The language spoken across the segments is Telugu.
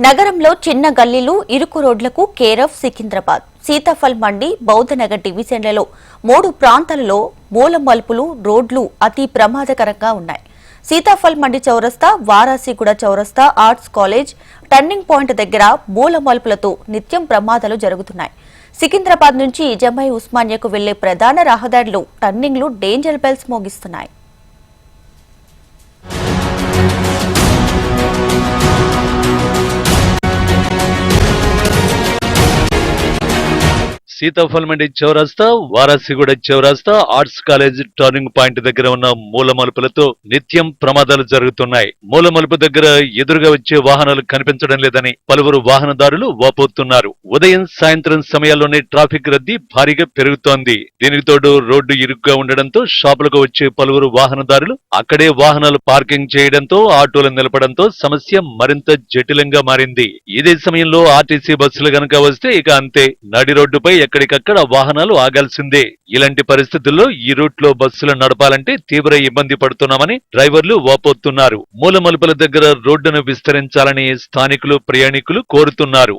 నగరంలో చిన్న గల్లీలు ఇరుకు రోడ్లకు కేర్ ఆఫ్ సికింద్రాబాద్. సీతాఫల్ మండి, బౌద్ధనగర్ డివిజన్లలో 3 ప్రాంతాలలో మూల మలుపులు, రోడ్లు అతి ప్రమాదకరంగా ఉన్నాయి. సీతాఫల్ మండి చౌరస్తా, వారాసిగూడ చౌరస్తా, ఆర్ట్స్ కాలేజ్, టర్నింగ్ పాయింట్ దగ్గర మూల మలుపులతో నిత్యం ప్రమాదాలు జరుగుతున్నాయి. సికింద్రాబాద్ నుంచి జమై ఉస్మానియాకు వెళ్లే ప్రధాన రహదారులు టర్నింగ్లు డేంజర్ బెల్స్ మోగిస్తున్నాయి. సీతాఫల్ మండి చౌరస్తా, వారాసిగూడ చౌరస్తా, ఆర్ట్స్ కాలేజ్ టర్నింగ్ పాయింట్ దగ్గర ఉన్న మూల మలుపులతో నిత్యం ప్రమాదాలు జరుగుతున్నాయి. మూల మలుపు దగ్గర ఎదురుగా వచ్చే వాహనాలు కనిపించడం లేదని పలువురు వాహనదారులు వాపోతున్నారు. ఉదయం, సాయంత్రం సమయాల్లోనే ట్రాఫిక్ రద్దీ భారీగా పెరుగుతోంది. దీనికి తోడు రోడ్డు ఇరుగ్గా ఉండడంతో షాపులకు వచ్చే పలువురు వాహనదారులు అక్కడే వాహనాలు పార్కింగ్ చేయడంతో, ఆటోలు నిలపడంతో సమస్య మరింత జటిలంగా మారింది. ఇదే సమయంలో ఆర్టీసీ బస్సులు గనక వస్తే ఇక అంతే, నడి రోడ్డుపై ఎక్కడికక్కడ వాహనాలు ఆగాల్సిందే. ఇలాంటి పరిస్థితుల్లో ఈ రూట్ లో బస్సులు నడపాలంటే తీవ్ర ఇబ్బంది పడుతున్నామని డ్రైవర్లు వాపోతున్నారు. మూల మలుపుల దగ్గర రోడ్డును విస్తరించాలని స్థానికులు, ప్రయాణికులు కోరుతున్నారు.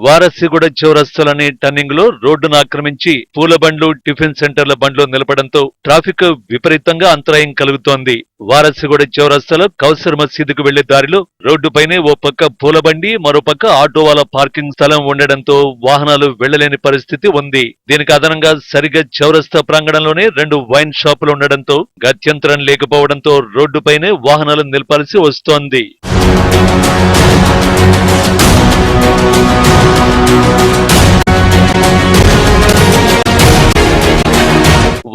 వారాసిగూడ చౌరస్తాలోని టర్నింగ్ లో రోడ్డును ఆక్రమించి పూల బండ్లు, టిఫిన్ సెంటర్ల బండ్లు నిలపడంతో ట్రాఫిక్ విపరీతంగా అంతరాయం కలుగుతోంది. వారాసిగూడ చౌరస్తాలో కౌసర్ మసీదుకు వెళ్లే దారిలో రోడ్డుపైనే ఓ పక్క పూల బండి, మరో పక్క ఆటో వాళ్ళ పార్కింగ్ స్థలం ఉండడంతో వాహనాలు వెళ్లలేని పరిస్థితి ఉంది. దీనికి అదనంగా సరిగ్గా చౌరస్తా ప్రాంగణంలోనే 2 వైన్ షాపులు ఉండడంతో గత్యంతరం లేకపోవడంతో రోడ్డుపైనే వాహనాలు నిలపాల్సి వస్తోంది.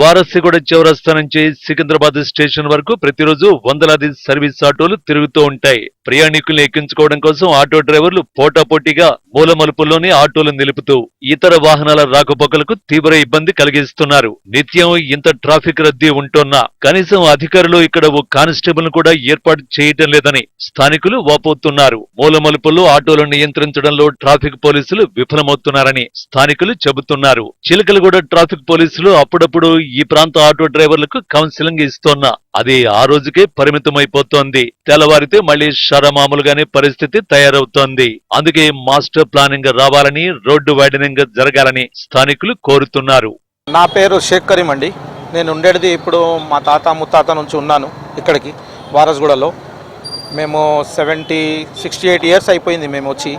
వారాసిగూడ చౌరస్తా నుంచి సికింద్రాబాద్ స్టేషన్ వరకు ప్రతిరోజు వందలాది సర్వీస్ ఆటోలు తిరుగుతూ ఉంటాయి. ప్రయాణికుల్ని ఎక్కించుకోవడం కోసం ఆటో డ్రైవర్లు పోటాపోటీగా మూల మలుపుల్లోనే ఆటోలు నిలుపుతూ ఇతర వాహనాల రాకపోకలకు తీవ్ర ఇబ్బంది కలిగిస్తున్నారు. నిత్యం ఇంత ట్రాఫిక్ రద్దీ ఉంటున్నా కనీసం అధికారులు ఇక్కడ ఓ కానిస్టేబుల్ కూడా ఏర్పాటు చేయటం లేదని స్థానికులు వాపోతున్నారు. మూల మలుపుల్లో ఆటోలను నియంత్రించడంలో ట్రాఫిక్ పోలీసులు విఫలమవుతున్నారని స్థానికులు చెబుతున్నారు. చిలకలగూడ ట్రాఫిక్ పోలీసులు అప్పుడప్పుడు ఈ ప్రాంత ఆటో డ్రైవర్లకు కౌన్సిలింగ్ ఇస్తోన్నా అది ఆ రోజుకే పరిమితమైపోతోంది. తెల్లవారితే మళ్లీ షరమామూలుగానే పరిస్థితి తయారవుతోంది. అందుకే మాస్టర్ ప్లానింగ్ రావాలని, రోడ్డు వైడనింగ్ జరగాలని స్థానికులు కోరుతున్నారు. నా పేరు షేక్ కరీం అండి. నేను ఉండేది ఇప్పుడు మా తాత ముత్తాత నుంచి ఉన్నాను ఇక్కడికి వారస్గూడలో. మేము 68 ఇయర్స్ అయిపోయింది మేము వచ్చి.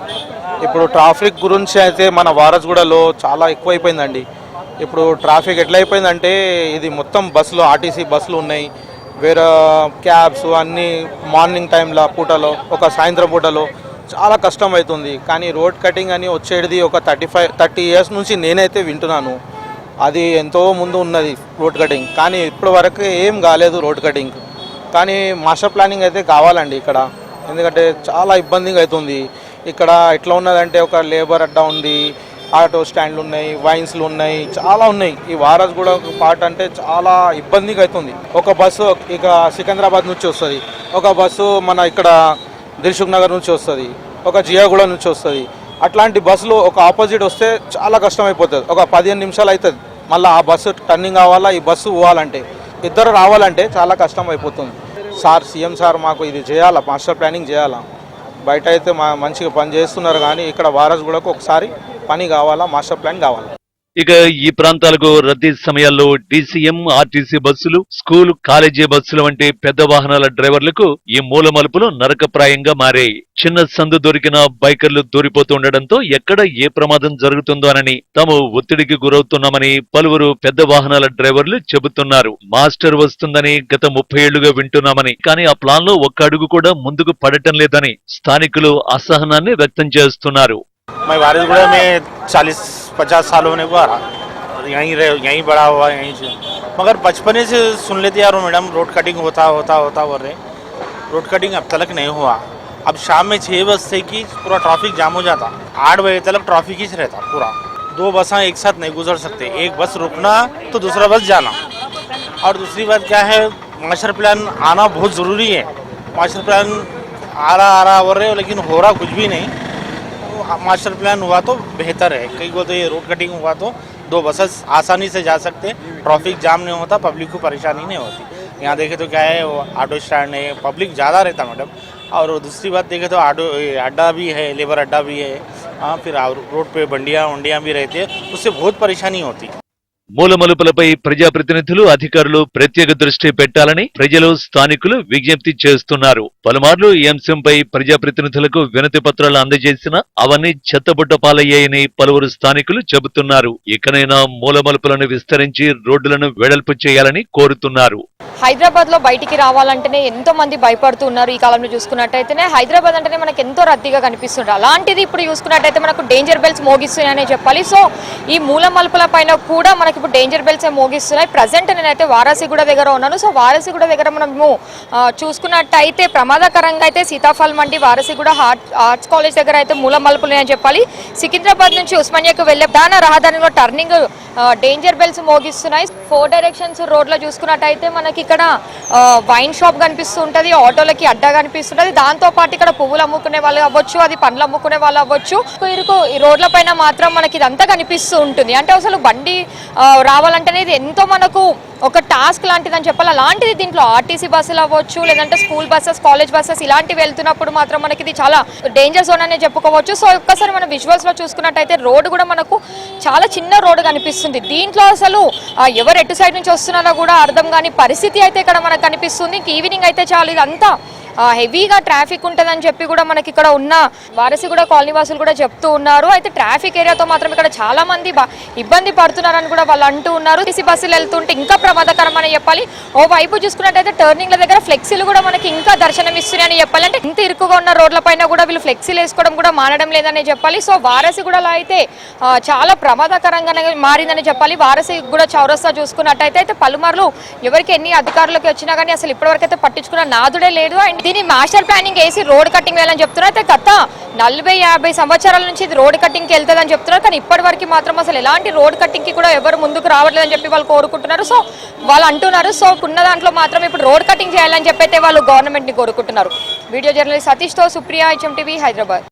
ఇప్పుడు ట్రాఫిక్ గురించి అయితే మన వారస్గూడలో చాలా ఎక్కువైపోయిందండి. ఇప్పుడు ట్రాఫిక్ ఎట్లా అయిపోయిందంటే ఇది మొత్తం బస్సులు, ఆర్టీసీ బస్సులు ఉన్నాయి, వేరే క్యాబ్స్ అన్నీ మార్నింగ్ టైంలో పూటలో, ఒక సాయంత్రం పూటలో చాలా కష్టం అవుతుంది. కానీ రోడ్ కటింగ్ అని వచ్చేది ఒక 30 ఇయర్స్ నుంచి నేనైతే వింటున్నాను. అది ఎంతో ముందు ఉన్నది రోడ్ కటింగ్, కానీ ఇప్పటి వరకు ఏం కాలేదు రోడ్ కటింగ్. కానీ మాస్టర్ ప్లానింగ్ అయితే కావాలండి ఇక్కడ, ఎందుకంటే చాలా ఇబ్బందిగా అవుతుంది. ఇక్కడ ఎట్లా ఉన్నదంటే ఒక లేబర్ అడ్డా ఉంది, ఆటో స్టాండ్లు ఉన్నాయి, వైన్స్లు ఉన్నాయి, చాలా ఉన్నాయి. ఈ వారస్గూడ పార్ట్ అంటే చాలా ఇబ్బందిగా అవుతుంది. ఒక బస్సు ఇక సికింద్రాబాద్ నుంచి వస్తుంది, ఒక బస్సు మన ఇక్కడ దిల్సుఖ్ నగర్ నుంచి వస్తుంది, ఒక జియాగూడ నుంచి వస్తుంది. అట్లాంటి బస్సులు ఒక ఆపోజిట్ వస్తే చాలా కష్టం అయిపోతుంది. ఒక 15 నిమిషాలు అవుతుంది మళ్ళీ ఆ బస్సు టర్నింగ్ అవ్వాలా, ఈ బస్సు పోవాలంటే, ఇద్దరు రావాలంటే చాలా కష్టం అయిపోతుంది. సీఎం సార్ మాకు ఇది చేయాలా, మాస్టర్ ప్లానింగ్ చేయాలా. బయట అయితే మంచిగా పని చేస్తున్నారు, కానీ ఇక్కడ వారస్గూడకు ఒకసారి పని కావాలా, మాస్టర్ ప్లాన్ కావాలా. ఇక ఈ ప్రాంతాలకు రద్దీ సమయాల్లో డీసీఎం, ఆర్టీసీ బస్సులు, స్కూల్, కాలేజీ బస్సులు వంటి పెద్ద వాహనాల డ్రైవర్లకు ఈ మూల మలుపులు నరకప్రాయంగా మారాయి. చిన్న సందు దొరికిన బైకర్లు దూరిపోతుండటంతో ఎక్కడ ఏ ప్రమాదం జరుగుతుందోనని తాము ఒత్తిడికి గురవుతున్నామని పలువురు పెద్ద వాహనాల డ్రైవర్లు చెబుతున్నారు. మాస్టర్ వస్తుందని గత 30 ఏళ్లుగా వింటున్నామని, కానీ ఆ ప్లాన్ లో ఒక్క అడుగు కూడా ముందుకు పడటం లేదని స్థానికులు అసహనాన్ని వ్యక్తం చేస్తున్నారు. मैं वारिसगुड़ा में 40-50 साल होने को आ रहा, यहीं बड़ा हुआ यहीं से, मगर बचपने से सुन लेते यार मैडम रोड कटिंग होता बोल रहे, रोड कटिंग अब तक नहीं हुआ. अब शाम में 6 बजे से कि पूरा ट्रैफिक जाम हो जाता, 8 बजे तक ट्रैफिक ही रहता पूरा. 2 बसें एक साथ नहीं गुजर सकते, एक बस रुकना तो दूसरा बस जाना. और दूसरी बात क्या है, मास्टर प्लान आना बहुत ज़रूरी है. मास्टर प्लान आ रहा बोल रहे हो, लेकिन हो रहा कुछ भी नहीं. मास्टर प्लान हुआ तो बेहतर है. कई को तो ये रोड कटिंग हुआ तो 2 बसेस आसानी से जा सकते, ट्रैफिक जाम नहीं होता, पब्लिक को परेशानी नहीं होती। यहाँ देखे तो क्या है, वो ऑटो स्टैंड है, पब्लिक ज़्यादा रहता मैडम। और दूसरी बात देखे तो ऑटो अड्डा भी है, लेबर अड्डा भी है, हाँ, फिर रोड पे बंडियाँ भी रहती है, उससे बहुत परेशानी होती। మూలమలుపులపై ప్రజాప్రతినిధులు అధికారులు ప్రత్యేక దృష్టి పెట్టాలని ప్రజలు స్థానికులు విజ్ఞప్తి చేస్తున్నారు. పలుమార్లు ఈ అంశంపై ప్రజాప్రతినిధులకు వినతి పత్రాలు అందజేసినా అవన్నీ చెత్తబుట్ట పాలయ్యాయని పలువురు స్థానికులు చెబుతున్నారు. ఇకనైనా మూలమలుపులను విస్తరించి రోడ్డులను వెడల్పు చేయాలని కోరుతున్నారు. హైదరాబాద్ లో బయటికి రావాలంటేనే ఎంతో మంది భయపడుతున్నారు. ఈ కాలంలో చూసుకున్నట్టయితేనే హైదరాబాద్ అంటేనే మనకు ఎంతో రద్దీగా కనిపిస్తుంది. అలాంటిది ఇప్పుడు చూసుకున్నట్టయితే మనకు డేంజర్ బెల్స్ మోగిస్తున్నాయనే చెప్పాలి. సో ఈ మూల మలుపుల పైన కూడా మనకి ఇప్పుడు డేంజర్ బెల్స్ మోగిస్తున్నాయి. ప్రజెంట్ నేనైతే వారాసిగూడ దగ్గర ఉన్నాను. సో వారాసిగూడ దగ్గర మనము చూసుకున్నట్టయితే ప్రమాదకరంగా అయితే సీతాఫల్ మండి వారాసిగూడ ఆర్ట్స్ కాలేజ్ దగ్గర అయితే మూల మలుపులు అని చెప్పాలి. సికింద్రాబాద్ నుంచి ఉస్మానియాకు వెళ్లే ప్రధాన రహదారిలో టర్నింగ్ డేంజర్ బెల్స్ మోగిస్తున్నాయి. 4 డైరెక్షన్స్ రోడ్లో చూసుకున్నట్టయితే మనకి ఇక్కడ వైన్ షాప్ కనిపిస్తూ ఉంటుంది, ఆటోలకి అడ్డా కనిపిస్తుంటది. దాంతో పాటు ఇక్కడ పువ్వులు అమ్ముకునే వాళ్ళు అవ్వచ్చు, అది పండ్లు అమ్ముకునే వాళ్ళు అవ్వచ్చు. ఈ రోడ్ల పైన మాత్రం మనకి ఇదంతా కనిపిస్తూ ఉంటుంది. అంటే అసలు బండి రావాలంటేనే ఇది ఎంతో మనకు ఒక టాస్క్ లాంటిదని చెప్పాలి. అలాంటిది దీంట్లో ఆర్టీసీ బస్సులు అవ్వచ్చు, లేదంటే స్కూల్ బస్సెస్, కాలేజ్ బస్సెస్ ఇలాంటివి వెళ్తున్నప్పుడు మాత్రం మనకి ఇది చాలా డేంజర్ జోన్ అనే చెప్పుకోవచ్చు. సో ఒక్కసారి మనం విజువల్స్ లో చూసుకున్నట్టయితే రోడ్డు కూడా మనకు చాలా చిన్న రోడ్డు కనిపిస్తుంది. దీంట్లో అసలు ఎవరు ఎటు సైడ్ నుంచి వస్తున్నారో కూడా అర్థం కాని పరిస్థితి అయితే ఇక్కడ మనకు కనిపిస్తుంది. ఈవినింగ్ అయితే చాలు ఇదంతా హెవీగా ట్రాఫిక్ ఉంటుందని చెప్పి కూడా మనకి ఇక్కడ ఉన్న వారసిగూడ కాలనీ వాసులు కూడా చెప్తూ ఉన్నారు. అయితే ట్రాఫిక్ ఏరియాతో మాత్రం ఇక్కడ చాలా మంది ఇబ్బంది పడుతున్నారని కూడా వాళ్ళు అంటూ ఉన్నారు. టీసీ బస్సులు వెళ్తుంటే ఇంకా ప్రమాదకరం అని చెప్పాలి. ఓ వైపు చూసుకున్నట్టయితే టర్నింగ్ల దగ్గర ఫ్లెక్సీలు కూడా మనకి ఇంకా దర్శనం ఇస్తున్నాయని చెప్పాలి. అంటే ఇంత ఇరుకుగా ఉన్న రోడ్ల పైన కూడా వీళ్ళు ఫ్లెక్సీలు వేసుకోవడం కూడా మానడం లేదని చెప్పాలి. సో వారసిగూడలో అయితే చాలా ప్రమాదకరంగానే మారిందని చెప్పాలి. వారసిగూడ చౌరస్తా చూసుకున్నట్టయితే అయితే పలుమార్లు ఎవరికి ఎన్ని అధికారులకు వచ్చినా కానీ అసలు ఇప్పటివరకు అయితే పట్టించుకున్న నాదుడే లేదు. అండ్ దీని మాస్టర్ ప్లానింగ్ వేసి రోడ్ కటింగ్ వేయాలని చెప్తున్నారు. అయితే గత 40-50 సంవత్సరాల నుంచి ఇది రోడ్ కటింగ్కి వెళ్తుందని చెప్తున్నారు. కానీ ఇప్పటి వరకు మాత్రం అసలు ఎలాంటి రోడ్ కటింగ్కి కూడా ఎవరు ముందుకు రావట్లేదని చెప్పి వాళ్ళు కోరుకుంటున్నారు. సో వాళ్ళు అంటున్నారు. సో ఉన్న దాంట్లో మాత్రం ఇప్పుడు రోడ్ కటింగ్ చేయాలని చెప్పి అయితే వాళ్ళు గవర్నమెంట్ని కోరుకుంటున్నారు. వీడియో జర్నలిస్ట్ సతీష్తో సుప్రియ, HMTV, హైదరాబాద్.